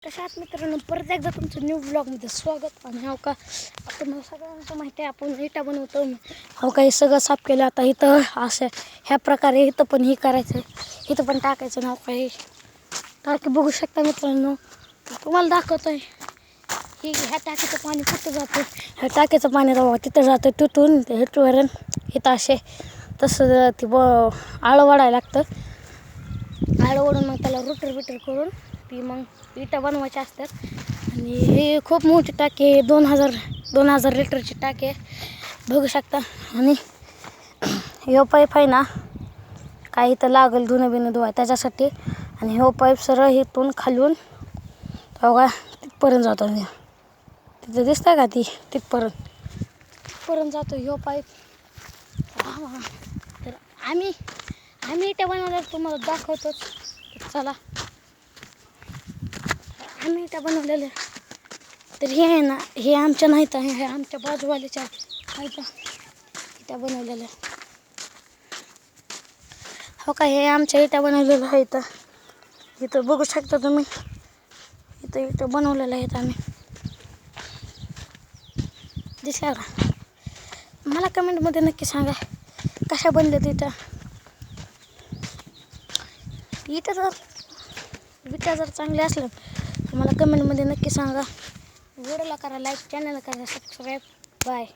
कशा आहात मित्रांनो, परत एकदा तुमचं न्यू ब्लॉगमध्ये स्वागत. आणि हो का, तुम्हाला सगळ्यांना माहिती आहे आपण इटा बनवतो. हो का, हे सगळं साफ केलं. आता इथं असं ह्या प्रकारे इथं पण हे करायचं, इथं पण टाकायचं. नाव काही टाकी बघू शकता मित्रांनो, तुम्हाला दाखवतोय. ह्या टाकीचं पाणी कुठं जातं, ह्या टाकीचं पाणी राहा तिथं जातं, तिथून हिटवरून इथं असे तसं ती आळं वाढायला लागतं. आळं ओढून मग त्याला रुटर बिटर करून ती मग इटा बनवायची असतात. आणि हे खूप मोठी टाकी आहे, 2000 लिटरची टाकी आहे बघू शकता. आणि ह्यो पाईप आहे ना, काय इथं लागेल धुणं बिणं धुवाय त्याच्यासाठी. आणि ह्यो पाईप सरळ इथून खालून बघा तिथपर्यंत जातो. तिथं दिसतंय का ती तिथपर्यंत जातो ह्यो पाईप. तर आम्ही इटा बनवल्यावर तुम्हाला दाखवतोच. चला, आम्ही इटा बनवलेलं. तर हे आहे ना, हे आमच्या नाहीत, हे आमच्या बाजूवाल्याच्या आहेत इटा बनवलेल्या. हो का, हे आमच्या इटा बनवलेलं आहे. इथं बघू शकता तुम्ही, इथं इटा बनवलेलं आहेत आम्ही. दिसला का? मला कमेंटमध्ये नक्की सांगा कशा बनल्यात इटा जर चांगले असलं तर मला कमेंटमध्ये नक्की सांगा. व्हिडिओला करा लाईक, चॅनलला करा सबस्क्राईब. बाय.